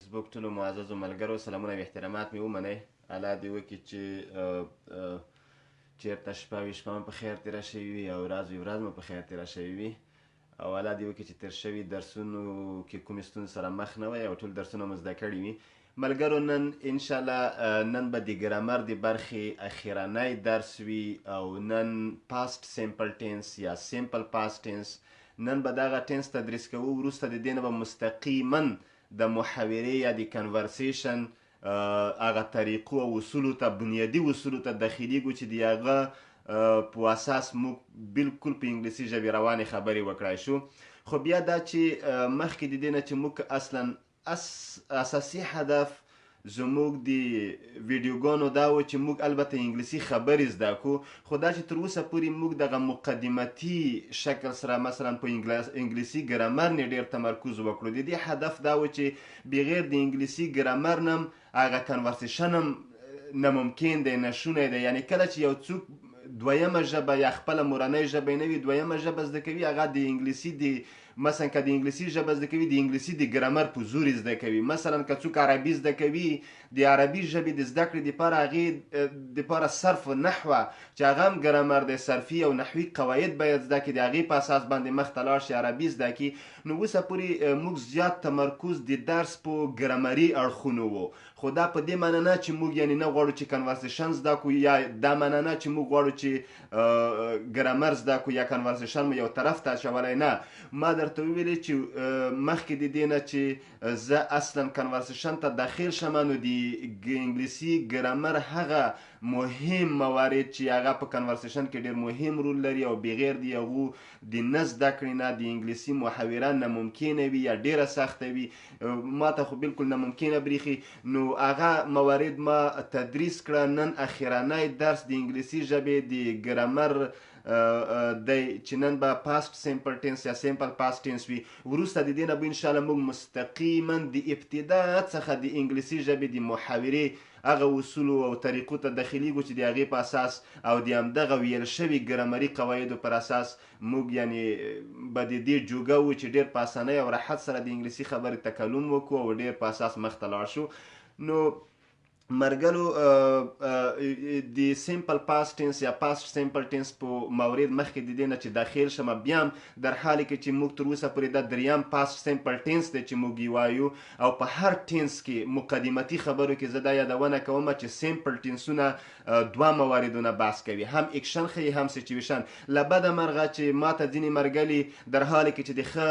فیسبوک ټولو معززو ملګرو سلامونه او احترامات مې ومنئ. الله دې وکړي چې چېرته شپه وي شپه مو په خیر تېره شوې وي او ورځ وي ورځ مو په خیر تېره شوې وي او الله دې وکړي چې تېر شوي درسونو کې کومې ستونزې سره مخ نه وئ او ټول درسونه مو زده کړي وي. ملګرو نن انشاءالله نن به د ګرامر د برخې اخرنی درس وي او نن پاست سیمپل ټینس یا سیمپل پاست ټینس نن به دغه ټینس تدریس کوو. وروسته د دې نه به مستقیما د محاورې یا د کنورسیشن هغه طریقو او اصولو ته بنیادي اصولو ته داخلیږو چې د هغه په اساس موږ بالکل په انګلیسي ژبې روانې خبرې وکړای شو. خو بیا دا چې مخکې د دې نه چې موږ اصلا اساسي هدف زموږ د ویډیوګانو دا و چې موږ البته انګلیسي خبرې زده کړو، خو دا چې تر اوسه پورې موږ دغه مقدمتي شکل سره مثلا په انګلیسي ګرامر نه ډېر تمرکز وکړو. د دې هدف دا و چې بغیر د انګلیسي ګرامر نه هغه کنورسیشن هم ناممکن دی، نشونی دی. یعنی کله چې یو څوک دویمه ژبه یا خپله مورنۍ ژبه نه وي دویمه ژبه زده کوي، هغه د انګلیسي د مثلا که د انګلیسي ژبه زده کوي د انګلیسي د ګرامر په زور زده کوي. مثلا که څوک عربي زده کوي د عربي ژبې د زده کړې دپاره هغې دپاره صرف نحوه چې هغه هم ګرامر دی، صرفي او نحوي قواعد باید زده کړي، د هغې په اساس باندې مخته لاړ شي عربي زده کړي. نو اوسه پورې موږ زیات تمرکز د درس په ګرامري اړخونو و، خو دا په دې معنی نه چې موږ یعنې نه غواړو چې کنورسیشن زده کړو یا دا معنی نه چې موږ غواړو چې ګرامر زده کړو یا کنورسیشن مو یو طرف ته اچولی. نه، ما درته وویلې چې مخکې د دې نه چې زه اصلا کنورسیشن ته داخل شم نو د انګلیسي ګرامر هغه مهم موارد چې هغه په کنورسیشن کې ډېر مهم رول لري او بغیر د هغو د نه زده کړې نه د انګلیسي محاوره ناممکنه وي یا ډېره سخته وي، ما ته خو بالکل ناممکنه بریښي. نو هغه موارد ما تدریس کړه. نن اخرنی درس د انګلیسي ژبې د ګرامر دی چې نن به پاست سیمپل ټینس یا سیمپل پاست ټینس وي. وروسته د دې نه به انشاءالله موږ مستقیما د ابتدا څخه د انګلیسي ژبې د محاورې هغه اصولو او طریقو ته داخلیږو چې د هغې په اساس او د همدغه ویل شوي ګرامري قواعدو پر اساس موږ یعنې به د دې جوګه وو چې ډېر په اسانۍ او راحت سره د انګلیسي خبرې تکلم وکړو او ډېر په اساس مخته لاړ شو. نو مرګلو د سیمپل پاست ټینس یا پاست سیمپل ټینس په مورد مخکې د دې نه چې داخل شم بیا هم در حالی کې چې موږ تر اوسه پورې دا دریم پاست سیمپل ټینس دی چې موږ یې وایو او په هر ټینس کې مقدمتي خبرو کې زه دا یادونه کوم چې سیمپل ټینسونه دوه مواردونه بحث کوي، هم اکشن ښیي هم سچویشن. له بده مرغه چې ما ته ځینې مرګلي در حالی کې چې د ښه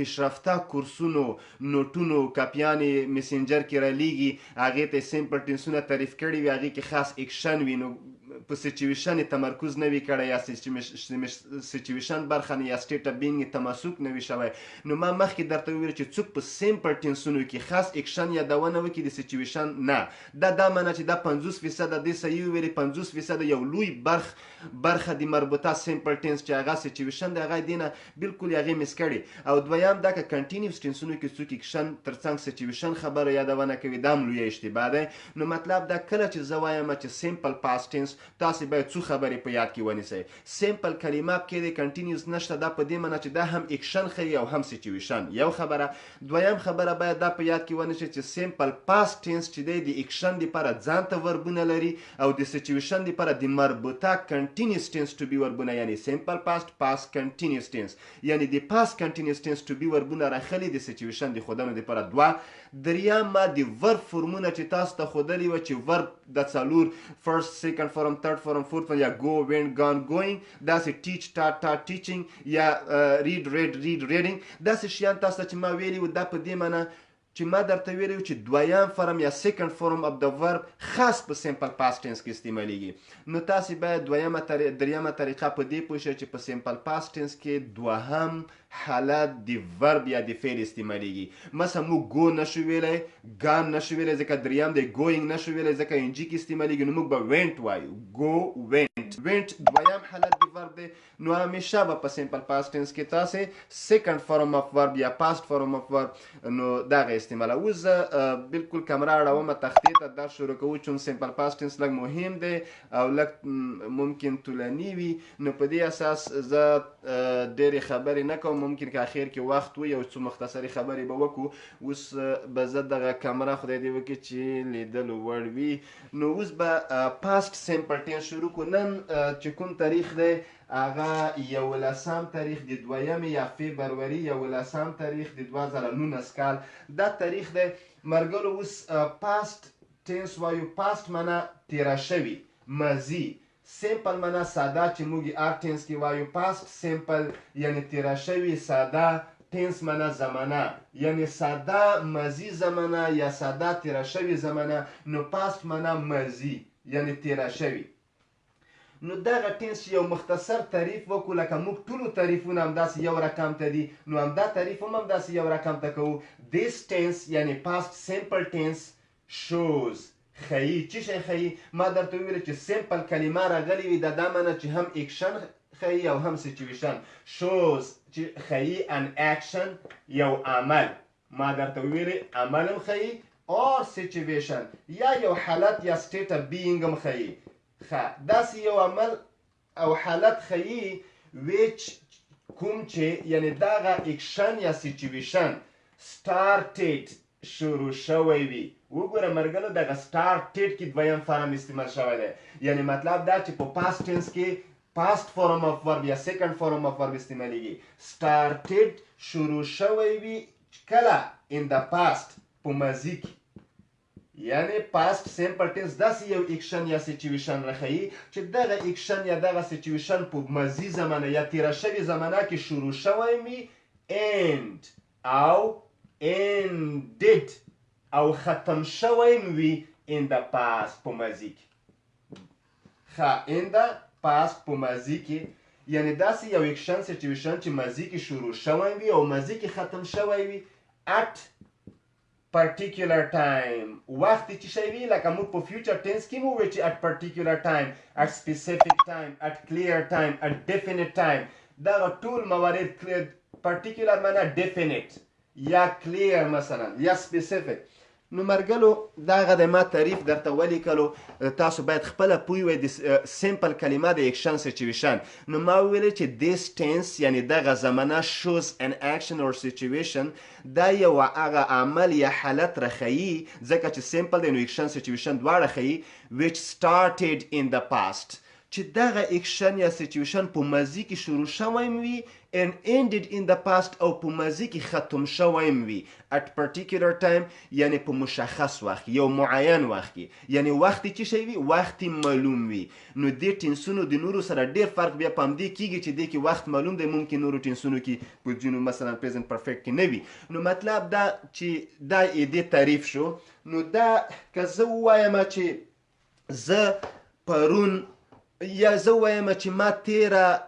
پیشرفته کورسونو نوټونو کاپیانې میسنجر کې رالیږي هغې ته سیمپل ټینسونه تعریف کړي وي، هغې کې خاص اکشن وي، نو په سچویشن یې تمرکز نه وي کړی یا سچویشن برخه نه یا سټیټ اف بینګ یې تماسک نه وي شوی. نو ما مخکې درته وویل چې څوک په سیمپل ټینسونو کې خاص اکشن یادونه وکړي د سچویشن نه، دا معنی چې دا 50% دې صحیح وویلې 50% یو لوی برخه د مربوطه سیمپل ټینس چې هغه سچویشن دی هغه دې نه بالکل هغې مس کړي. او دویم دا که کنټینیوس ټینسونو کې څوک اکشن ترڅنګ سچویشن خبره یادونه کوي دا هم لویه اشتباه دی. نو مطلب دا کله چې زه وایم چې سیمپل پاست ټینس تاسې باید څو خبرې په یاد کې ونیسئ. سیمپل کلمه کې د کنټینیوس نشته، دا په دې معنی چې دا هم اکشن ښیي او هم سچویشن، یو خبره. دویم خبره باید دا په یاد کې ونیسئ چې سیمپل پاست ټینس چې دی د اکشن دپاره ځانته وربونه لري او د سچویشن دپاره د مربوطه کنټینیوس ټینس ټو بي وربونه، یعنی سیمپل پاست پاست کنټینیوس ټینس، یعنی د پاست کنټینیوس ټینس ټو بي وربونه راخلي د سچویشن د ښودنو دپاره دوه. دریم ما د ورب فورمونه چې تاسو ته ښودلي وه چې ورب د څلور فرست سیکنډ فورم تھرډ فورم فورث فورم یا go went gone going، داسې teach taught taught teaching یا read read read reading، داسې شیان تاسو ته چې ما ویلي وو دا په دې معنی چې ما درته ویلي وو چې دویم فرم یا سیکنډ فورم اف د ورب خاص په سیمپل پاست ټینس کې استعمالیږي. نو تاسې باید دریمه طریقه په دې پوه شئ چې په سیمپل پاست ټینس کې دوهم حالت د ورب یا د فعل استعمالیږي. مثلا موږ گو نشو ویلی، گان نشو ویلی ځکه دریم دی، گوینګ نشو ویلی ځکه انجي کې استعمالیږي، نو موږ به وینټ وایو، گو وینټ. وینټ دویم حالت د ورب دی. نو همیشه به په سیمپل پاست ټینس کې تاسې سیکنډ فورم اف ورب یا پاست فورم اف ورب نو دغه استعماله. اوس زه بالکل کمره اړومه تختې ته درس شروع کوو چې سیمپل پاست ټینس لږ مهم دی او لږ ممکن طولاني وي، نو په دې اساس زه ډېرې خبرې نه کوم، ممکن که اخر کې وخت و یو څو مختصرې خبرې به وکړو. اوس به زه دغه کمره خدای دې وکړي چې لیدلو وړ وي. نو اوس به پاست سیمپل ټینس شروع کړو. نن چې کوم تاریخ دی هغه 11 تاریخ د 2 یا فبروري 11 تاریخ د 2019 کال دا تاریخ دی مرګلو. اوس پاست ټینس وایو. پاست معنا تیره شوي، ماضي. سیمپل معنا ساده چې موږ آر ټینس کې وایو. پاست سیمپل یعنی تیره شوي ساده، ټینس معنا زمانه یعنی ساده ماضي زمانه یا ساده تیره شوي زمانه. نو پاست معنا ماضي یعنی تیره شوي. نو دغه ټینس یو مختصر تعریف وکړو لکه موږ ټولو تعریفونه همداسې یو رقم ته دي نو همدا تعریف هم همداسې یو رقم ته کوو. This tense یعنی past simple tense shows ښیي. څه شی ښیي؟ ما درته وویل چې سیمپل کلمه راغلې وي دا معنی چې هم اکشن ښیي او هم سچویشن. shows چې ښیي an action یو عمل. ما درته وویل عمل هم ښیي or situation یا یو حالت یا state of being هم ښیي. داسې یو عمل او حالت ښیي which کوم چې یعنی دغه اکشن یا سچویشن started شروع شوی وي. وګوره مرګلو دغه started کې دویم فارم استعمال شوی دی. یعنی مطلب دا چې په past tense کې past form of verb یا second form of verb استعمالیږي. started شروع شوی وي کله in the past په ماضي کې. یعنی پاست سیمپل ټینس داسې یو اکشن یا سچویشن راښیي چې دغه اکشن یا دغه سچویشن په ماضي زمانه یا تیره شوې زمانه کې شروع شوی وي end او ended او ختم شوی وي in the past په ماضي کې. in the past په ماضي کې یعنی داسې یو اکشن سچویشن چې ماضي کې شروع شوی وي او ماضي کې ختم شوی وي at particular time. وخت چې شی وي لکه موږ په فیوچر ټینس کې مو وایو چې at particular time, at specific time, at clear time, at definite time. دغه ټول موارد particular معنا definite یا clear مثلا یا specific. نو مرګلو دغه د ما تعریف درته ولیکلو. تاسو باید خپله پوه وئ د سیمپل کلمه د اکشن سچویشن. نو ما وویل چې this tense یعنی دغه زمانه shows an action or situation دا یو هغه عمل یا حالت راښیي ځکه چې سیمپل دی نو اکشن سچویشن دواړه ښیي which started in the past چې دغه اکشن یا سچویشن په ماضي کې شروع شوی وي and ended in the past او په ماضي کې ختم شوی وي at particular time یعنی په مشخص وخت یو معین وخت کې یعنی وخت چې شی وي وخت معلوم وي. نو دې ټینسونو د نورو سره ډیر فرق بیا په همدې کېږي چې دې کې وخت معلوم دی ممکن نورو ټینسونو کې په ځینو مثلا present perfect کې نه وي. نو مطلب دا چې دا دې تعریف شو. نو دا که زه ووایم چې زه پرون یا زه وایم چې ما تیره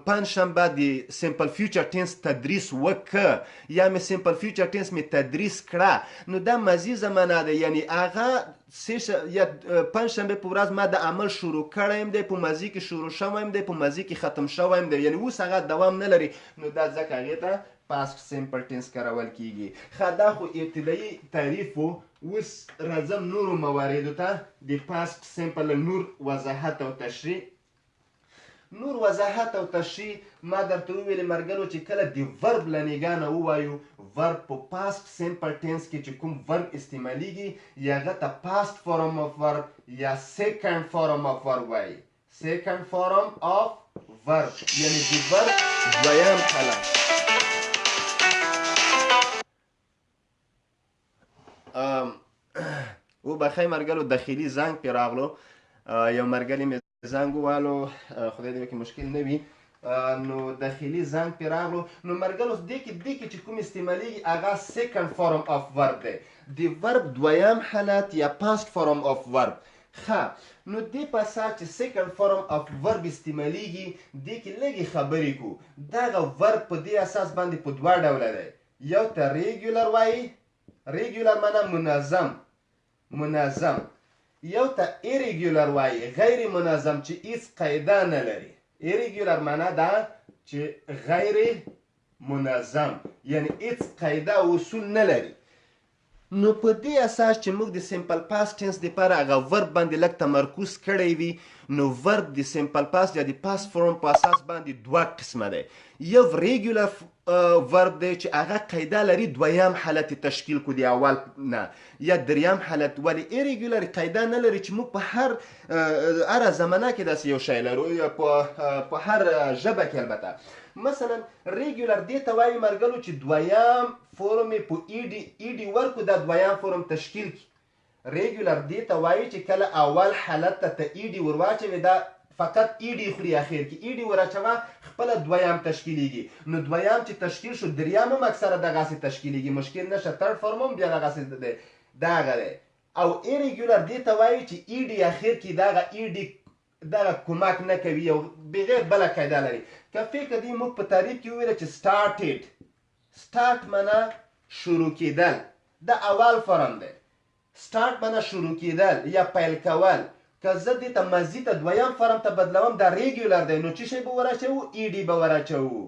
پنجشنبه د سیمپل فیوچر ټینس تدریس وکړه یا مې سیمپل فیوچر ټینس مې تدریس کړه نو دا ماضي زمانه ده. یعنی هغه یا پنجشنبه په ورځ ما د عمل شروع کړی یم دی په ماضي کې شروع شوی یم دی په ماضي کې ختم شوی یم دی یعنی اوس هغه دوام نه لري. نو دا ځکه هغې ته پاست سیمپل ټینس کارول کیږي. دا خو ابتدایي تعریف و. اوس راځم نورو مواردو ته د پاست سیمپل نور وضاحت او تشریح. نور وضاحت او تشریح ما درته وویلې مرګلو چې کله د ورب له نګاه ووایو ورب په پاست سیمپل ټینس کې چې کوم ورب استعمالیږي یا هغه ته پاست فورم اف ورب یا سیکنډ فورم اف ورب وایي. سیکنډ فورم اف ورب یعنی د ورب دویم حالت. او بخیر مرګلو داخلي زنګ پې راغلو. یو مرګلي مې زنګ ووالو خدای دې وکړي مشکل نه وي. نو داخلي زنګ پې راغلو. نو مرګلو دې کې چې کوم استعمالیږي هغه سیکنډ فورم اف ورب دی. د ورب دویم حالت یا پاست فورم اف ورب. نو دې په اساس چې سیکنډ فورم اف ورب استعمالیږي دې کې لږې خبرې کوو. دغه ورب په دې اساس باندې په دوه ډوله دی. یو ته ریګولر وایي. ریګولر معنا منظم. یو ته ایریګولر وایي غیر منظم چې هیڅ قاعده نه لري. ایریګولر معنا دا چې غیر منظم یعنی هیڅ قاعده اصول نه لري. نو په دې اساس چې موږ د سیمپل پاست ټینس دپاره هغه ورب باندې لږ تمرکز کړی وي نو ورب د سیمپل پاست یا د پاست فرم په اساس باندې دوه قسمه دی. یو ریګولر ورب دی چې هغه قاعده لري دویم حالت تشکیل کو دی اول نه یا دریم حالت، ولی ایریګولر قاعده نه لري چې موږ په هر زمانه کې داسې یو شی لرو یا په هر ژبه کې. البته مثلا ریګولر دې ته وایي مرګلو چې دویم فورم په ایډي ورکو دا دویم فورم تشکیل کی. ریګولر دې ته وایي چې کله اول حالت ته ایډي ور واچوي دا فقط ایډي خوري اخر کې ایډي ور اچوه خپل دویم تشکیلیږي. نو دویم چې تشکیل شو دریم هم اکثره دغسې تشکیلیږي، مشکل نشه. ترډ فورم هم بیا دغسې دی دغه دی. او ایریګولر دې ته وایي چې ایډي اخر کې دغه ایډي دغه کمک نه کوي او بغیر بله قاعده لري. که فکر دی موږ په تعریف کې وویله چې سټارټ معنا شروع کېدل، دا اول فرم دی. سټارټ معنا شروع کېدل یا پیل کول. که زه دې ته مزید ته دویم فرم ته بدلوم دا ریګولر دی، نو څه شی به ور اچوو؟ ایډي به ور اچوو.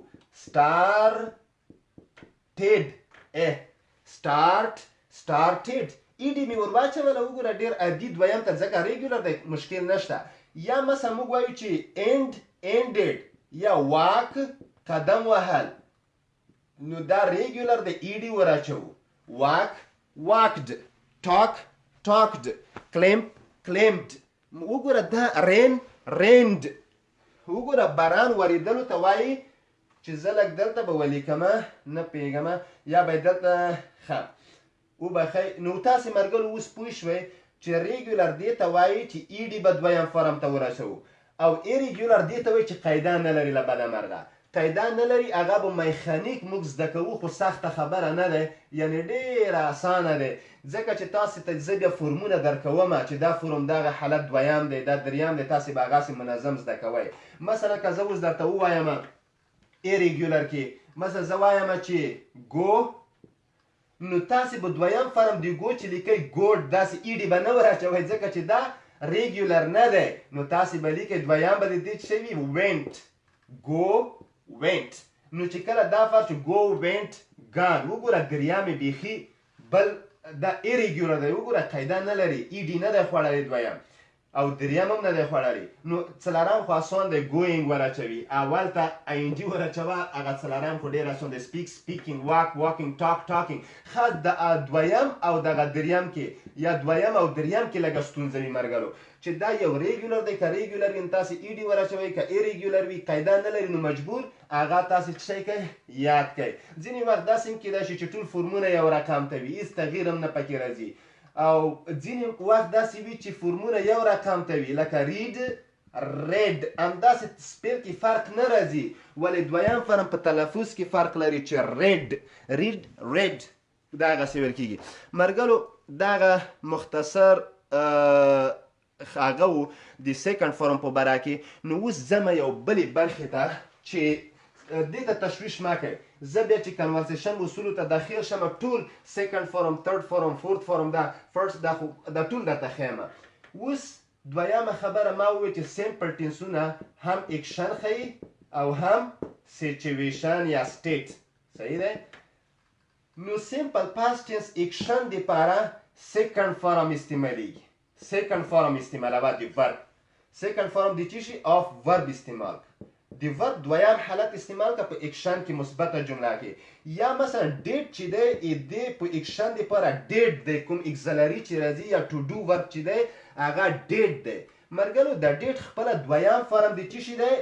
سټارټډ ایډي مې ور واچوله. وګوره ډېر عادي دویم ته ځکه ریګولر دی مشکل نشته. یا مثلا موږ وایو چې ended یا واک قدم وهل، نو دا ریګولر د ایډي ور اچوو. واک walked، talked، claimed. وګوره دا rained. وګوره باران ورېدلو ته وایي چې زه لږ دلته به ولیکمه نه پوهېږمه یا به دلته ښه وبخئ. نو تاسې مرګلو اوس پوه شوئ چې ریګولر دې ته وایي چې ایډي به دویم فرم ته ورسوو او ایریګولر دې ته وایي چې قاعده نه لري. له بده مرغه قاعده نه لري، هغه به میخانیک موږ زده کوو خو سخته خبره نه دی، یعنې ډېره اسانه دی. ځکه چې تاسې ته زه بیا فورمونه درکومه چې دا فورم دغه حالت دویم دی دا دریم دی، تاسې به هغسې منظم زده کوئ. مثلا که زه اوس درته ووایم ایریګولر کې مثلا زه وایم چې ګو، نو تاسې به دویم فرم دی ګو چې لیکئ ګوډ، داسې ایډي به نه ور اچوئ ځکه چې دا ریګولر نه دی. نو تاسې به لیکئ دویم به د دې څه وي went، go went. نو چې کله دا فرق چې go went gone، وګوره دریم یې بیخي بل دا ایریګولر دی. وګوره قاعده نه لري، ایډي نه دی خوړلی دویم او دریم هم نه دی خوړلی. نو څلورم خو اسان دی ګوینګ ور اچوي. اول ته آی ان جي ور اچوه، هغه څلورم خو ډېر اسان دی. speaking walking talking. ښه د دویم او دغه دریم کې یا دویم او دریم کې لږه ستونزه وي مرګلو چې دا یو ریګولر دی. که ریګولر وي نو تاسې ایډي ور اچوئ، که ایریګولر وي قاعده نه لري نو مجبور هغه تاسې څه شی کوئ؟ یاد کوئ. ځینې وخت داسې هم کیدای شي چې ټول فورمونه یو رقم ته وي، هېڅ تغییر هم نه پکې راځي. او ځینې وخت داسې وي چې فورمونه یو رقم ته وي لکه ریډ ریډ، همداسې سپیل کې فرق نه راځي، ولې دویم فرم په تلفظ کې فرق لري چې ریډ دغسې ویل کېږي. مرګلو دغه مختصر هغه و د سیکنډ فورم په باره کې. نو اوس ځمه یو بلې برخې ته چې دې ته تشویش مه کوئ. زه بیا چې کنورسیشن اصولو ته داخل شم ټول سیکنډ فورم، ترډ فورم، فورت فورم، دا فرست دا ټول درته ښیم. اوس دویمه خبره ما وویل چې سیمپل ټینسونه هم اکشن ښیي او هم سیچویشن یا سټیټ. صحیح دی؟ نو سیمپل پاست ټینس اکشن دپاره سیکنډ فورم استعمالیږي. سیکنډ فورم استعمالوه د ورب. سیکنډ فورم د څه شي؟ آف ورب استعمال. د ورب دویم حالت استعمال که په اکشن کې مثبته جمله کې. یا مثلا ډیټ چې دی دې په اکشن دپاره ډیټ دی، کوم اکزلري چې راځي یا ټو ډو ورب چې دی هغه ډیټ دی. مرګلو د ډیټ خپله دویم فرم د څه شي دی؟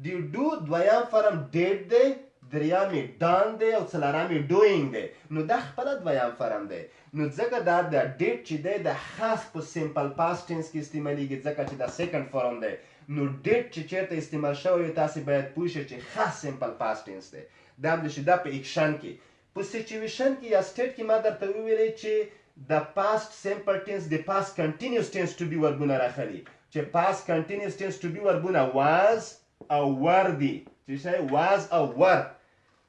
د ډو دویم فرم ډیټ دی، دریم یې ډان دی او څلورم یې ډوینګ دی. نو دا خپله دویم فرم دی. نو ځکه دا د ډیټ چې دی د خاص په سیمپل پاست ټینس کې استعمالیږي ځکه چې دا سیکنډ فورم دی. نو ډیټ چې چېرته استعمال شوی وي تاسې باید پوه شئ چې خاص سیمپل پاست ټینس دی. دا هم د شي دا په اکشن کې. په سیچویشن کې یا سټیټ کې ما درته وویلی چې د پاست سیمپل ټینس د پاست کنټینیوس ټینس ټو بي وربونه راخلي چې پاست کنټینیوس ټینس ټو بي وربونه واز او ور دي. چې شی واز او ور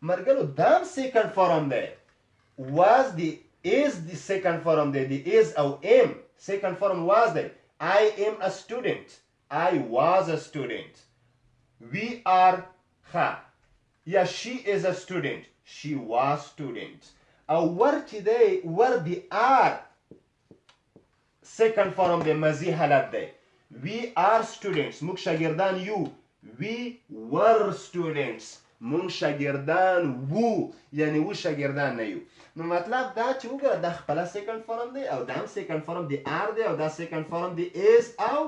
مرګلو دا هم سیکنډ فورم دی. واز دی is the second form دی. the is او am second form was دی. I am a student. I was a student. We are ها یا she is a student. she was student. او ور چې دی ور د آر سیکنډ فارم دی ماضي حالت دی. وی آر سټوډنټس موږ شاګردان یو. وی ور سټوډنټس موږ شاګردان وو یعنی و شاګردان نه یو. نو مطلب دا چې وګوره دا خپله سیکنډ فارم دی او دا هم سیکنډ فارم د آر دی او دا سیکنډ فارم د ایز او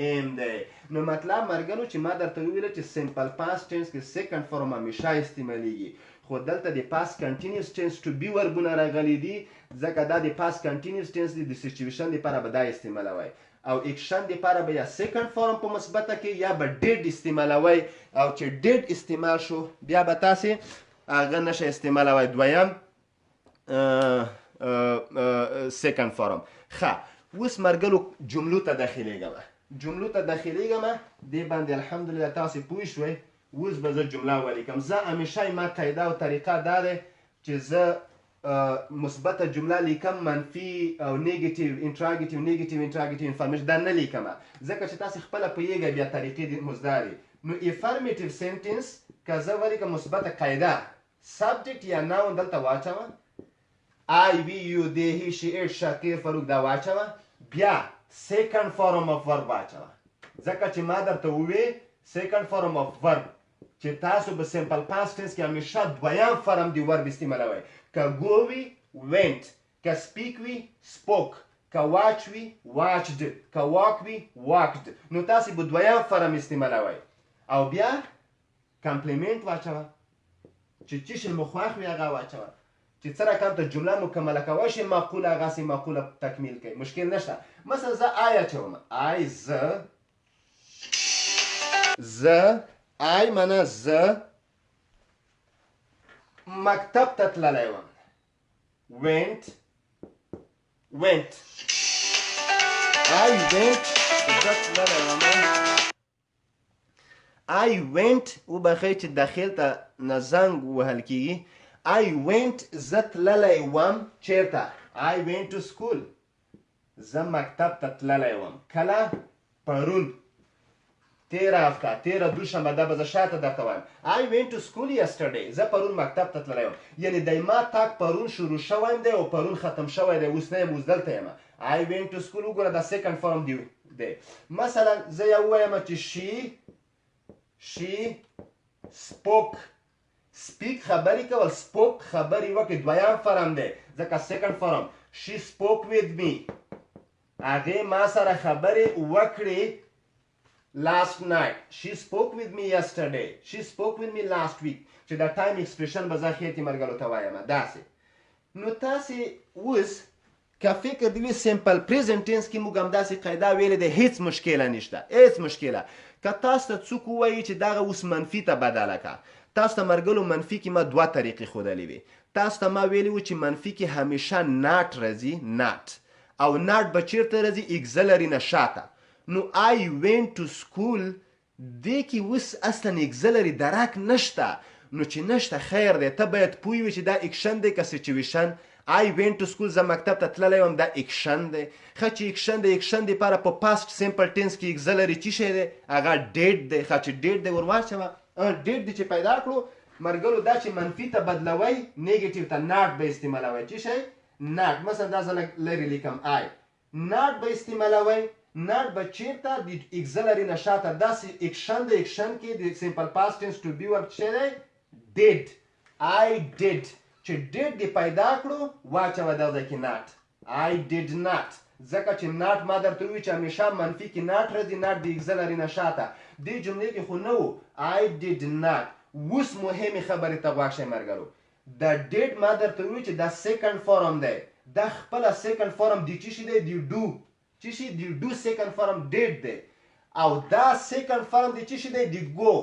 ام دی. نو مطلب مرګنو چې ما درته وویله چې سمپل پاست ټینس کې سیکنډ فارم همیشه استعمالیږي خو دلته د پاست کنټینیوس ټینس ټو بی وربونه راغلي دي ځکه دا د پاست کنټینیوس ټینس دی. د سچویشن لپاره به دا استعمالوئ او اکشن لپاره به یا سیکنډ فارم په مثبته کې یا به ډیډ استعمالوئ او چې ډیډ استعمال شو بیا به تاسې هغه نشه استعمالوئ دویم سیکنډ فارم. ښه اوس مرګلو جملو ته داخلیږم دې باندې الحمدلله تاسې پوه شوئ. اوس به زه جمله ولیکم. زه همیشه ما قاعده او طریقه دا دی چې زه مثبته جمله لیکم منفي او نیګیټیو انټراګیټیو انفارمیشن دا نه لیکم ځکه چې تاسې خپله پوهیږئ بیا طریقې مزداري. نو افرمیټیو سنټنس که زه ولیکم مثبته قاعده سبجیکټ یا ناون دلته واچوه آی وی یو دی هی شي اټ شاکر فاروق دا واچوه بیا سیکنډ فارم اف ورب واچوه ځکه چې ما درته ووی سیکنډ فارم اف ورب چې تاسو به سمپل پاست ټینس کې همیشه دویم فارم دی ورب استعمالوئ. که گو وي went که سپیک وي spoke که واچ وي watched که واک وي walked. نو تاسې به دویم فارم استعمالوئ او بیا کمپلیمنټ واچوه چې څه شی مو خوښ وي هغه واچوه چې څه رقم ته جمله مکمله کوی شئ معقوله هغسې معقوله تکمیل کوئ مشکل نشته. مثلا زه آی اچوم آی زه آی معنا زه مکتب ته تللی وم went I went وبخی چې داخل ته نه زنګ وهل کېږي. I went زه تللی وم چیرته I went to school زه مکتب ته تللی وم کله پرون تیره هفته تیره دوشنبه دا به زه شاته درته وایم I went to school yesterday زه پرون مکتب ته تللی وم یعنی دی ما تاک پرون شروع شوی دی او پرون ختم شوی دی اوس نه یم اوس دلته یم. I went to school وګوره دا سیکنډ فارم دی. مثلا زه یو ووایم چې she spoke speak خبرې کول spoke خبرې وکړې دویم فارم دی ځکه سیکنډ فارم. she spoke with me هغې ما سره خبرې وکړې last night she spoke with me yesterday she spoke with me last week چې دا ټایم ایکسپریشن به زه خېټې مرګلو ته وایم داسې. نو تاسې اوس که فکر دی وي سمپل پریزنټ ټینس کې موږ همداسې قاعده ویلې دی هیڅ مشکله نشته هیڅ مشکله. که تاسو ته څوک ووایي چې دغه اوس منفي ته بدله کړه تاسو ته مرګلو منفي کې ما دوه طریقې ښودلې وي. تاسو ته ما ویلي وو چې منفي کې همیشه ناټ راځي ناټ او ناټ به چیرته راځي اګزلري نه شاته. نو I went to school دې کې اوس اصلا اګزلري درک نشته. نو چې نشته خیر دی ته باید پوه وي چې دا اکشن دی که سچویشن. I went to school زه مکتب ته تللی وم دا اکشن دی. ښه چې اکشن دی اکشن دپاره په پاست سمپل ټینس کې اګزلري څه شی دی هغه ډیډ دی. ښه چې ډیډ دی ور واچوه ډیډ دی چې پیدا کړو مرګلو دا چې منفي ته بدلوئ نیګیټیو ته ناټ به استعمالوئ څه شی ناټ. مثلا دا زه لرې لیکم آی ناټ به استعمالوئ ناټ به چیرته د اګزلري نه شاته داسې اکشن دی اکشن کې د سمپل پاست ټینس ټو بی ورب څه دی ډیډ I did چې ډیډ دې پیدا کړو واچوه دا ځای کې ناټ I did not ځکه چې ناټ ما درته ووي چې همیشه منفي کې ناټ راځي ناټ د اګزلري نه شاته دې جملې کې خو نه و I did not. اوس مهمې خبرې ته غوږ شئ مرګرو دا ډیډ ما درته ووي چې دا سیکنډ فارم دی دا خپله سیکنډ فارم د څه شي دی د ډو څه شي د ډو سیکنډ فارم ډیډ دی او دا سیکنډ فارم د څه شي دی د ګو.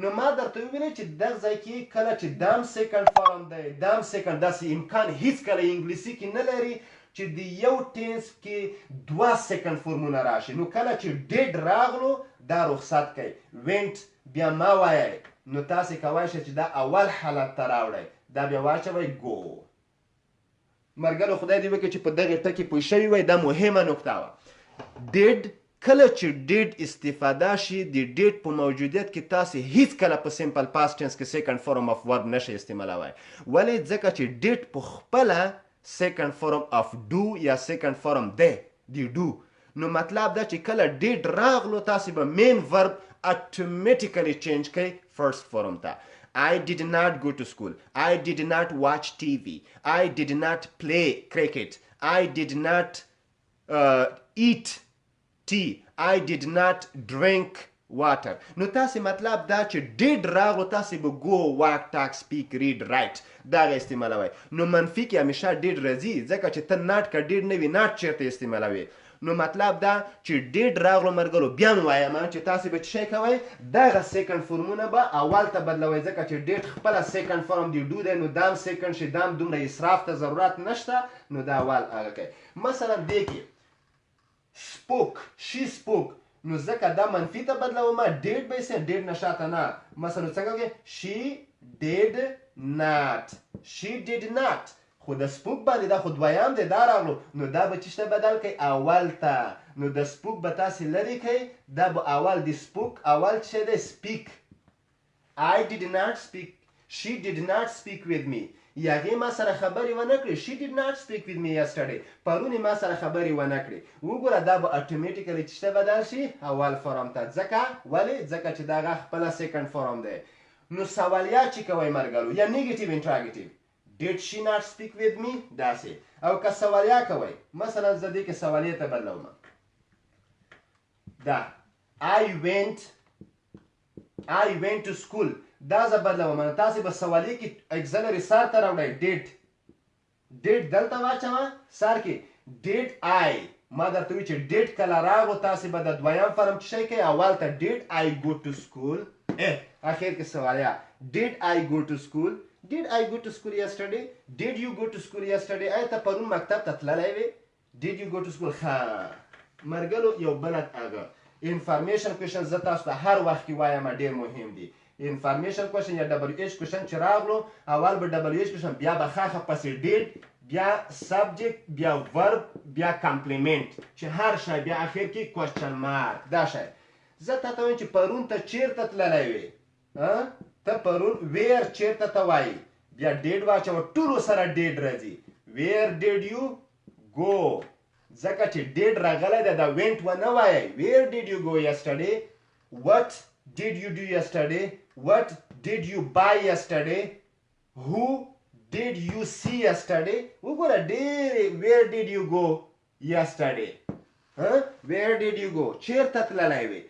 نو ما درته وویلې چې دغه ځای کې کله چې دام سیکنډ فارم دی دام سیکنډ داسې امکان هیڅکله انګلیسي کې نه لري چې د یو ټینس کې دوه سیکنډ فارمونه راشي. نو کله چې ډیډ راغلو دا رخصت کوي وینټ بیا ما وایئ نو تاسې کولی شئ چې دا اول حالت ته راوړئ دا بیا واچوئ ګو. مرګلو خدای دې وکړي چې په دغې ټکې پوه شوي وئ دا مهمه نکته وه. ډیډ کله چې ډیډ استفاده شي د ډیډ په موجودیت کې تاسو هیڅ کله په سمپل پاست ټنس کې سیکنډ فورم اف ورب نشئ استعمالوای. ولې؟ ځکه چې ډیډ په خپله سیکنډ فورم اف ډو یا سیکنډ فورم دی ډو. نو مطلب دا چې کله ډیډ راغلو تاسو به مین ورب اتوماتیکلی چینج کوي فرست فورم ته. I did not go to school. I did not watch TV. I did not play cricket. I did not eat tea. I did not drink water. نو تاسو مطلب دا چې did راغلو تاسو به go, walk, talk, speak, read, write دا استعمالوي. نو منفي کې همیشه did راځي ځکه چې ته not کا did نه وي not چیرته استعمالوي. نو مطلب دا چې did راغلو مرګلو بیا وایم چې تاسو به څه کوئ دغه سیکنډ فورمونه به اول ته بدلوي ځکه چې did خپل سیکنډ فورم دی ډو دی نو دام سیکنډ شي دام دومره اسراف ته ضرورت نشته نو دا اول هغه کوي. مثلا دې کې spoke she spoke نو ځکه دا منفي ته بدلوم did به سه did نشاته نه. مثلا څنګه کې she did not she did not خو د سپوک باندې دا خو دویم دی دا راغلو نو دا به چشته بدل کوي اول ته. نو د سپوک به تاسې لرې کوي دا به اول د سپوک اول څه دی speak. I did not speak she did not speak with me. هغې ما سره خبرې ونه کړې she did not speak with me yesterday. پرون یې ما سره خبرې ونه کړې. وګوره دا به اتوماتیکلی چشته بدل شي اول فورم ته. ځکه ولې؟ ځکه چې دا هغه خپله سیکنډ فورم دی. نو سوالیات چې کوئ مرګلو یا نیګیټیو انټراګیټیو Did she not speak with me؟ داسې. او که سوالیا کوئ مثلا زه دې کې سوالیه ته بدلوم دا I went to school دا زه بدلوم نو تاسې به سوالیه کې اګزلري سار ته راوړئ did دلته واچوه سار کې did I ما درته وایي چې did کله راغلو تاسې به د دویم فرم څه شی کوئ اول ته did I go to school اخر کې سوالیا did I go to school Did I go to school yesterday? Did you go to school yesterday? آیا ته پرون مکتب ته تللی وې؟ Did you go to school؟ ښه مرګلو یو بل هغه انفارمیشن کوېشن زه تاسو ته هر وخت کې وایم ډېر مهم دي. انفارمیشن کوېشن یا ډبلیو ایچ کوېشن چې راغلو اول به ډبلیو ایچ کوېشن بیا به خاخه پسې did بیا سبجیکټ بیا ورب بیا کمپلیمنٹ چې هر شی بیا اخر کې کوېشن مارک دا شی. زه تاته وایم چې پرون ته چیرته تللی وې ته پرون ویر چیرته ته وایي بیا ډیډ واچوه ټولو سره ډیډ راځي. ویر ډیډ یو گو ځکه چې ډیډ راغلی دی دا وینټ ونه وایئ. ویر ډیډ یو گو یسټرډے وټ ډیډ یو ډو یسټرډے وټ ډیډ یو بای یسټرډے هو ډیډ یو سی یسټرډے. وګوره ډېرې ویر ډیډ یو گو یسټرډے ویر ډیډ یو گو چیرته تللی وې.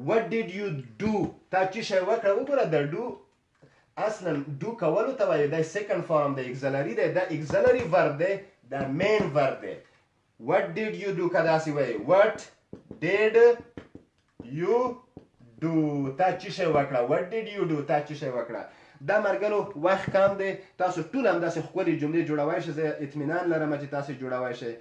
وټ ډیډ یو ډو تا چې شی وکړه وګوره د ډو اصلا ډو کولو ته وایي دا سیکنډ فارم دی اګزلري دی دا اګزلري ورب دی دا مین ورب دی. وټ ډیډ یو ډو که داسې وایي وټ ډیډ یو ډو تا چې شی وکړه وټ ډیډ یو ډو تا چې شی وکړه. دا مرګلو وخت کم دی تاسو ټول همداسې ښکلې جملې جوړوی شئ. زه اطمینان لرم چې تاسو جوړوی شئ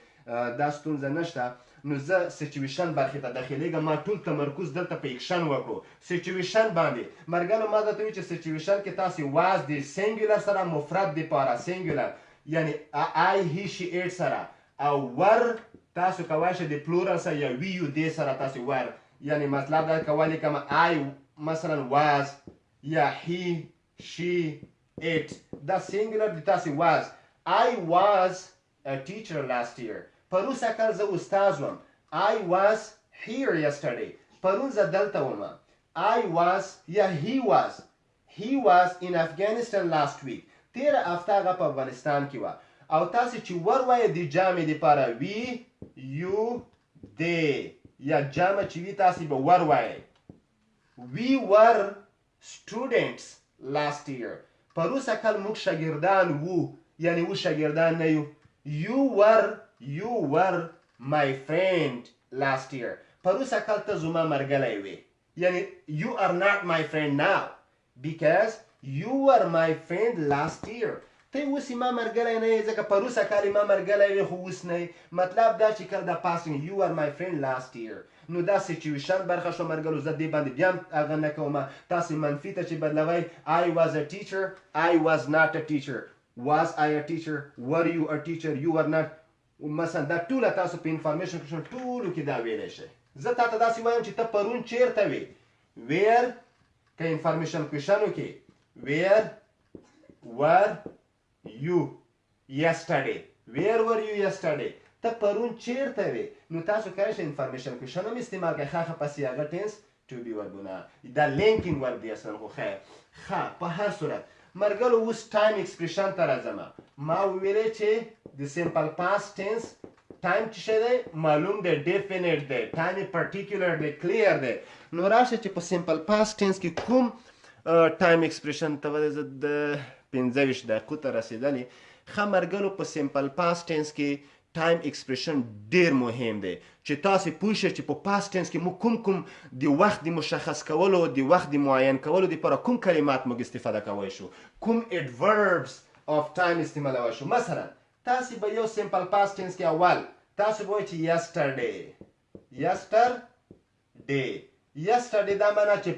دا ستونزه نشته. نو زه سچویشن برخې ته داخلیږم ما ټول تمرکز دلته په اکشن وکړو سچویشن باندې. مرګلو ما درته وایي چې سچویشن کې تاسې واز د سینګولر سره مفرد دپاره سینګولر یعنی I he she it سره او ور تاسو کولی شئ د پلورل سره یا وی یو دې سره تاسې ور یعنی مطلب دا کولی کوم I مثلا واز یا he she it دا سینګولر د تاسې واز. I was a teacher last year پروسه کال زه استاد وم. I was here yesterday پرون زه دلته وم. I was یا he was in Afghanistan last week تیره هفته هغه په افغانستان کې وه. او تاسې چې ور وایې د جامې دپاره وي یو دی یا جامه چې وي تاسې به ور وایئ. We were students last year پروسه کال موږ شاګردان وو یعنی و شاګردان نه یو. You were my friend last year پروسه کال ته زما مرګلی وې یعنی you are not my friend now because you were my friend last year. ته اوس ما مرګلی نه یې ځکه پروسه کال ما مرګلی وې خو اوس نه مطلب دا چې کله دا پاسټ you were my friend last year. نو دا سچویشن برخه شو مرګلو زه دې باندې بیا هغه نه کوم. تاسې منفي ته چې بدلوئ I was a teacher I was not a teacher was I a teacher were you a teacher you were not مثلا دا ټوله تاسو په انفارمیشن کې ټولو کې دا ویلی شئ. زه تا ته داسې وایم چې ته پرون چیرته وې ویر که انفارمیشن کوېشن وکړې ویر ور یو یسټرډې ویر ور یو یسټرډې ته پرون چیرته وې نو تاسو کولی شئ انفارمیشن کوېشن هم استعمال کړئ ښه پسې هغه ټینس ټو بي وربونه دا لینکینګ ورب دی اصلا خو خیر ښه په هر صورت مرګلو اوس ټایم ایکسپریشن ته راځم ما وویلې چې د سمپل پاست ټینس ټایم چې شی دی معلوم دی ډیفینټ دی ټایم یې پرټیکولر دی کلیر دی نو راشه چې په سمپل پاست ټینس کې کوم ټایم ایکسپریشن ته ولې زه د 25 دقیقو ته رسېدلې ښه مرګلو په سمپل پاست ټینس کې ټایم ایکسپریشن ډیر مهم دی چې تاسو پوه شئ چې په پاست ټینس کې موږ کوم د وخت د مشخص کولو د وخت د معین کولو لپاره کوم کلمات موږ استفاده کولی شو کوم ایډوربس اف ټایم استعمالولی شو مثلا تاسو به یو سمپل پاست ټینس کې اول تاسو به وایئ چې یسټرډې دا معنا چې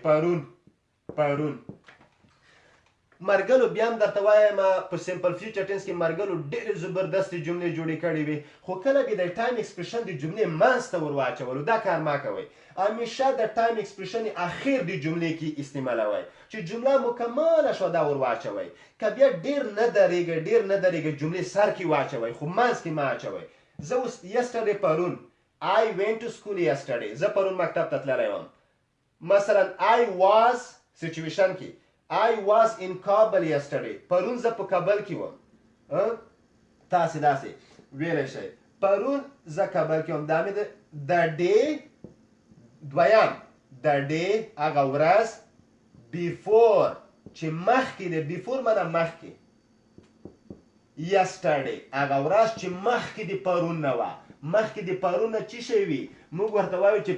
پرون مرګلو بیا هم درته وایم په سمپل فیوچر ټینس کې مرګلو ډېرې زبردستې جملې جوړې کړې وي خو کله به د ټایم ایکسپریشن د جملې منځ ته ور واچولو دا کار مه کوئ همیشه د ټایم ایکسپریشن اخر د جملې کې استعمالوئ چې جمله مکمله شوه دا ور واچوئ که بیا ډېر نه درېږئ جملې سر کې واچوئ خو منځ کې مه اچوئ زه اوس یسټرډې پرون I went to school yesterday زه پرون مکتب ته تللی وم مثلا I was سچویشن کې I was in Kabul yesterday. پرون زه په کابل کې وم. تاسې داسې ویلی شئ پرون زه کابل کې وم دا مې د ډې دویم د ډې هغه ورځ بیفور چې مخکې دی بیفور معنا مخکې yesterday هغه ورځ چې مخکې د پرون نه وه مخکې د پرون نه څه شی وي موږ ورته وایو چې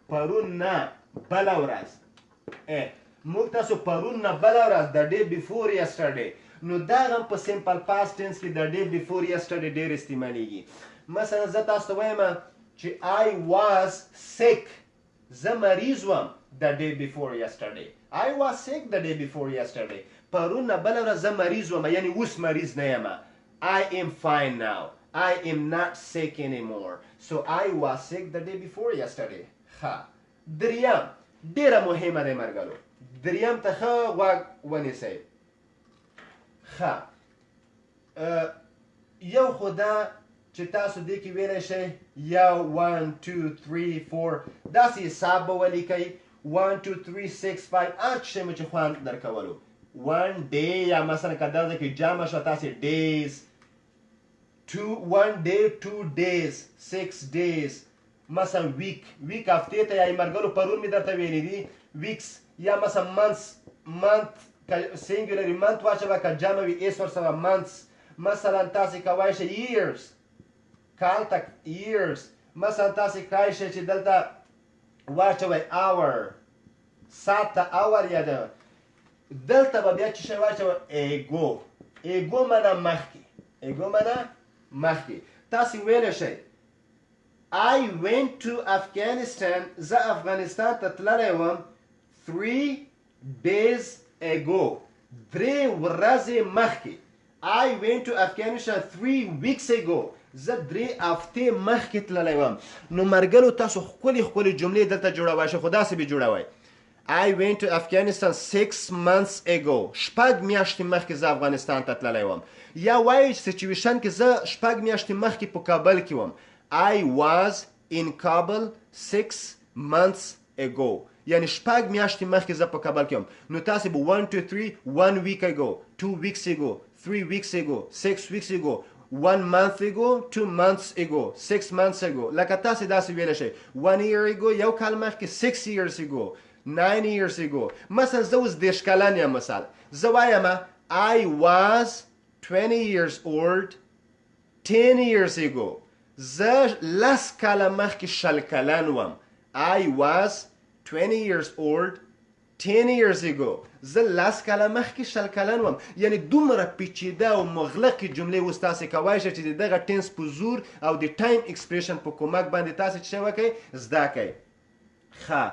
پرون نه بله ورځ موږ تاسو پرون نه بله ورځ د ډې بیفور یسټرډې نو دا هم په سمپل پاست ټینس کې د ډې بیفور یسټرډې ډېر استعمالیږي مثلا زه تاسو ته وایم چې I was sick زه مریض وم د ډې بیفور یسټرډې I was sick the day before yesterday پرون نه بله ورځ زه مریض وم یعنې اوس مریض نه یم I am fine now I am not sick anymore so I was sick the day before yesterday ښه دریم ډېره مهمه دی مرګلو دریم ته ښه غوږ ونیسئ ښه یو خو دا چې تاسو دې کې ویلی شئ یو 1 2 3 4 داسې حساب به ولیکئ 1 2 3 6 5 هر څه شی مو چې خوند درکولو 1 day یا مثلا که دا ځای کې جمع شوه تاسې days 1 day 2 days 6 days مثلا week هفتې ته یا مرګلو پرون مې درته ویلی دي weeks یا مثلا month singular month واچوه که جمع وي اس ورسره months مثلا تاسې کولی شئ years کال ته years مثلا تاسې کولی شئ چې دلته واچوئ hour ساعت ته hour یاده دلته به بیا چې شی واچوئ ego معنا مخکې تاسې ویلی شئ I went to Afghanistan زه افغانستان ته تللی وم 3 days ago 3 ورځې مخکې I went to Afghanistan 3 weeks ago زه 3 هفتې مخکې تللی وم نو مرګلو تاسو ښکلې جملې دلته جوړوئ شئ خو داسې به جوړوئ I went to Afghanistan 6 months ago 6 میاشتې مخکې زه افغانستان ته تللی وم یا وایئ سچویشن کې زه 6 میاشتې مخکې په کابل کې وم I was in Kabul 6 months ago یعنی 6 میاشتې مخکې زه په کابل کې وم نو تاسې به 1 2 3 1 week ago 2 weeks ago 3 weeks ago 6 weeks ago 1 month ago 2 months ago 6 months ago لکه تاسې داسې ویلی شئ 1 year ago یو کال مخکې 6 years ago 9 years ago مثلا زه اوس 10 کلن یم مثال زه وایم I was 20 years old 10 years ago زه 10 کاله مخکې 10 کلن وم I was 20 years old 10 years ago زه 10 کاله مخکې 10 کلن وم یعنی دومره پیچیده او مغلقې جملې اوس تاسې کولی شئ چې د دغه ټینس په زور او د ټایم ایکسپریشن په کومک باندې تاسې څه وکئ زده کئ ښه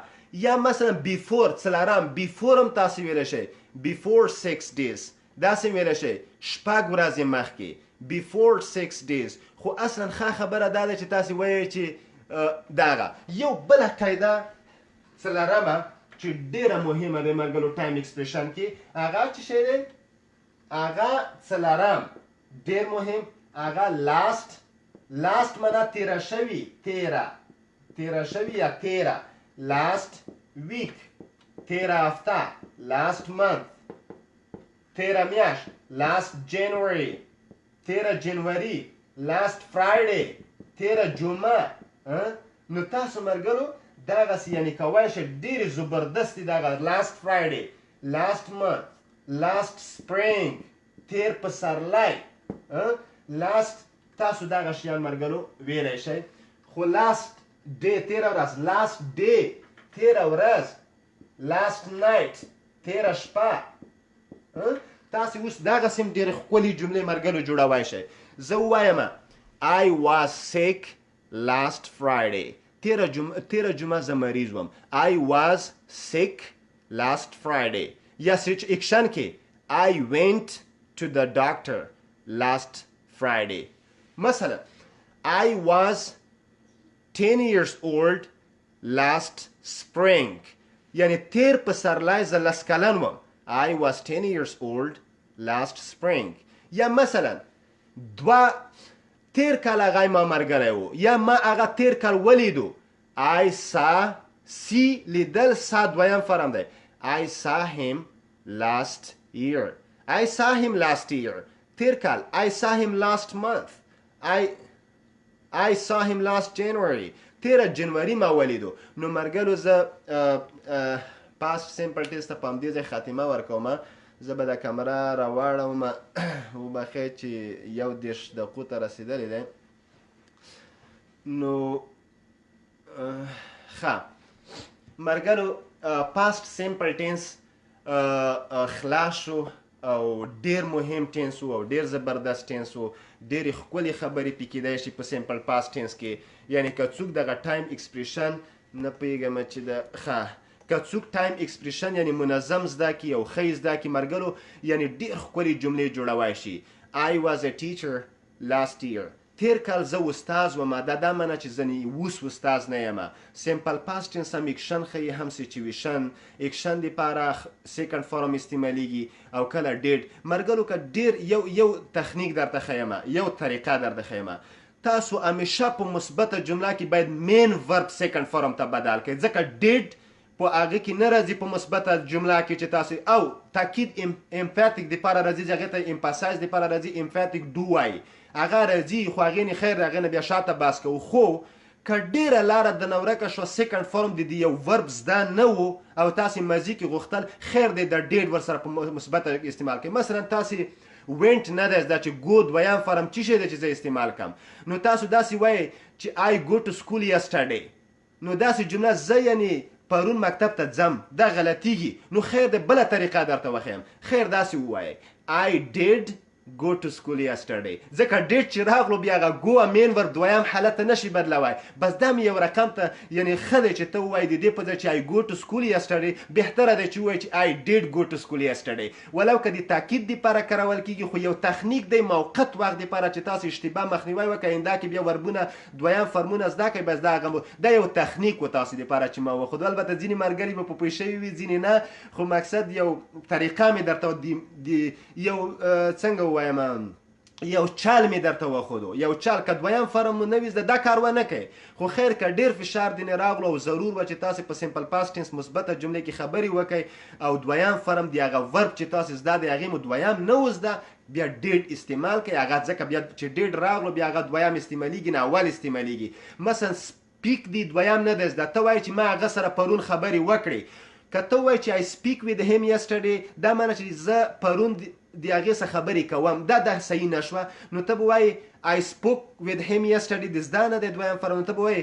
یا مثلا بیفور څلورم بیفور هم تاسې ویلی شئ بیفور 6 days داسې ویلی شئ 6 ورځې مخکې بیفور 6 days خو اصلا ښه خبره دا ده چې تاسې وایئ چې دغه یو بله قاعده څلرمه چې ډېره مهمه ده ملګرو ټایم ایکسپریشن کې هغه چې شی دی هغه څلرم ډېر مهم هغه لاست معنا تیره شوي تیره شوي یا تیره لاست ویک تیره هفته لاست منث تیره میاشت لاست جنوري تیره جنوري لاست فرایډے تیره جمعه نو تاسو ملګرو دغسې یعنې کولی شئ ډېرې زبردستې دغه لاست فرایډے لاست منث لاست سپرینګ تیر پسرلی لاست تاسو دغه شیان ملګرو ویلی شئ خو لاست ډے تیره ورځ لاست ډے تیره ورځ لاست نایټ تیره شپه تاسې اوس دغسې هم ډېرې ښکلې جملې ملګرو جوړوی شئ زه ووایم I was sick last Friday تیره جمعه زه مریض وم I was sick last Friday یا سیچویشن کې I went to the doctor last Friday مثلا I was 10 years old last spring یعنی تیر پسرلی زه لس کلن وم I was 10 years old last spring یا مثلا تیر کال هغه ما ملګری و یا ما هغه تیر کال ولیدو I saw لیدل سا دویم فرم دی I saw him last year تیر کال I saw him last month I saw him last January تیره جنوري ما ولیدو نو ملګرو زه پاست سیمپل ټیسټ ته په همدې ځای خاتمه ورکوم زه به د کمره راواړوم وبخئ چې 11 دقیقو ته رسېدلی دی نو ښه ملګرو پاست سیمپل ټینس خلاص شو او ډیر مهم ټینس و او ډیر زبردست ټینس و ډیرې ښکلې خبرې پې کیدای شي په سیمپل پاست ټینس کې یعنی که څوک دغه ټایم ایکسپریشن نه پوهېږم چې د ښه که څوک ټایم ایکسپریشن یعنی منظم زده کړي او ښه یې زده کړي ملګرو یعنی ډېر ښکلې جملې جوړوی شي I was a teacher last year تیر کال زه استاز وم دا منه چې زه اوس استاز نه یم سیمپل پاست ټینس هم اکشن ښیي هم سیچویشن اکشن دپاره سیکنډ فارم استعمالیږي او کله ډیډ ملګرو که ډېر یو تخنیک درته ښیم یو طریقه درته ښیم تاسو همیشه په مثبته جمله کې باید مین ورب سیکنډ فارم ته بدل کړئ ځکه ډیډ په هغه کې نه راځي په مثبته جمله کې چې تاسو او تاکید امفاتیک دپاره راځي چې هغې ته امپاسایز دپاره راځي امفاتیک ډو وایي هغه راځي خو هغې نه خیر د هغې نه بیا شاته بحث کوو خو که ډېره لاره د نه ورکه شوه سیکنډ فارم د یو ورب زده نه و او تاسې ماضي کې غوښتل خیر دی د ډیډ ورسره په مثبته استعمال کوئ مثلا تاسې وینټ نه دی زده چې ګو دویم فارم څه شی دی چې زه استعمال کړم نو تاسو داسې وایئ چې I go to school yesterday نو داسې جمله زه یعنې پرون مکتب ته ځم دا غلطیږي نو خیر د بله طریقه درته وښیم خیر داسې ووایئ I did go to school yesterday ځکه ډیټ چې راغلو بیا هغه ګو مین ورب دویم حالت ته نشي بدلوی بس دا مې یو رقم ته یعنې ښه دی چې ته ووایې د دې په ځای چې I go to school yesterday بهتره دی چې ووایې چې I did go to school yesterday ولو که د تاکید دپاره کارول کېږي خو یو تخنیک دی موقت وخت دپاره چې تاسو اشتباه مخنیوی وکړئ اندا کې بیا وربونه دویم فرمونه زده کړئ بس دا یو تخنیک و تاسو دپاره چې ما وښودو البته ځینې ملګري به په پوه شوي وي ځینې نه خو مقصد یو طریقه مې درته یو څنګه ووایم یو چال مې درته وښودو یو چال که دویم فرم مو نه وي زده دا کار ونه کوئ خو خیر که ډېر فشار دې نه راغلو او ضرور وه چې تاسې په سیمپل پاست ټینس مثبته جملې کې خبرې وکئ او دویم فرم د هغه ورب چې تاسې زده دی هغې مو دویم نه و زده بیا ډیډ استعمال کوئ هغه ځکه بیا چې ډیډ راغلو بیا هغه دویم استعمالیږي نه اول استعمالیږي مثلا سپیک دی دویم نه دی زده ته وایې چې ما هغه سره پرون خبرې وکړې که ته وایې چې I speak with him yesterday دا معنی چې زه پرون د هغې څه خبرې کوم دا صحیح نه شوه نو ته به وایې I spoke with him yesterday د زده نه دی دویم فرم نو ته به وایې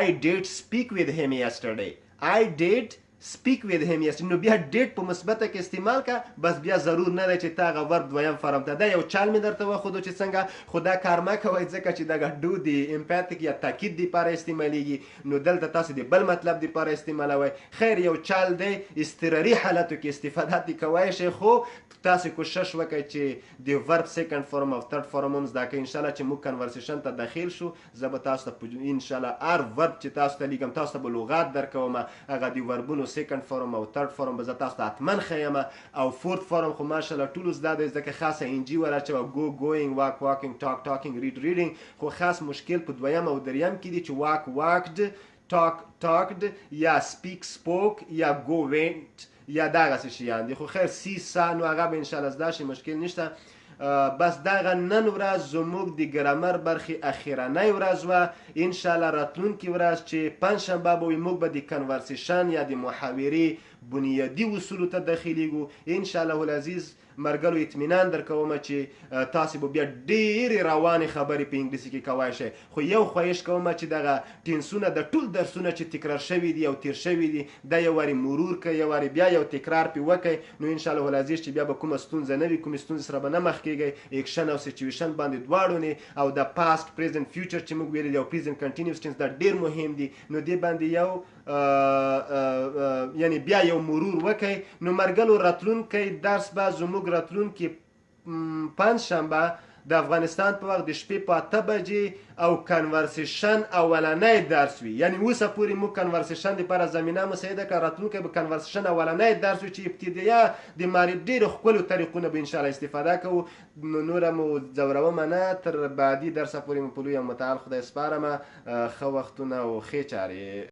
I did speak with him yesterday I did speak with him yesterday نو بیا ډیټ په مثبته کې استعمال کا بس بیا ضرور نه دی چې تا هغه ورب دویم فارم ته دا یو چال مې درته وښودو چې څنګه خو دا کار مه کوئ ځکه چې دغه ډو د امپاتیک یا تاکید دپاره استعمالیږي نو دلته تاسو د بل مطلب دپاره استعمالوئ خیر یو چال دی اضطراري حالتو کې استفاده ترې کولی شئ خو تاسو کوشش وکړئ چې د ورب سیکنډ فارم او تھرډ فارم هم زده کړئ انشاءالله چې موږ کنورسیشن ته داخل شو زه به تاسو ته انشاءالله هر ورب چې تاسو ته لیکم تاسو ته به لغات درکوم هغه د وربونو سیکنډ فارم او تھرډ فارم به زه تاسو ته حتما ښیم او فورت فارم خو ماشاءالله ټولو زده دی ځکه خاصه انجي وراچوه گو ګوینګ واک واکینګ ټاک ټاکینګ ریډ ریډینګ خو خاص مشکل په دویم او دریم کې دی چې واک واکډ ټاک ټاکډ یا سپیک سپوک یا گو وینټ یا دغسې شیان دي خو خیر سی سا نو هغه به انشاءالله زده شي مشکل نشته بس دغه نن ورځ زموږ د ګرامر برخې اخرنۍ ورځ وه انشاءالله راتلونکې ورځ چې پنجشنبه به وي موږ به د کنورسیشن یا د محاورې بنیادي اصولو ته داخلیږو انشاءالله العزیز مرګلو اطمینان درکوم چې تاسو به بیا ډېرې روانې خبرې په انګلیسي کې کولی شئ خو یو خواهش کوم چې دغه ټینسونه د ټول درسونه چې تکرار شوي دي او تیر شوي دي دا یو وارې مرور کړئ یو وارې بیا یو تکرار پرې وکړئ نو انشاءالله العزیز چې بیا به کومه ستونزه نه وي کومې ستونزې سره به نه مخ کیږئ اکشن او سچویشن باندې دواړو نه او د پاست پریزنټ فیوچر چې موږ ویلي دي او پریزنټ کنټینیوس ټینس دا ډېر مهم دي نو دې باندې یو یعنی بیا یو مرور وکړئ نو مرګلو راتلونکی درس به زموږ راتلونکي پنجشنبه د افغانستان په وخت د شپې په 8 بجې او کنورسیشن اولنی درس وي یعنی اوسه پورې موږ کنورسیشن دپاره زمینه مساعده کړه راتلونکی به کنورسیشن اولنی درس وي چې ابتدایه د معرف ډېرو ښکلو طریقونه به انشاءالله استفاده کوو نو نوره مو ځورومه نه تر بعدي درسه پورې مو په لوی او متعال خدای سپارمه ښه وختونه او ښې چارې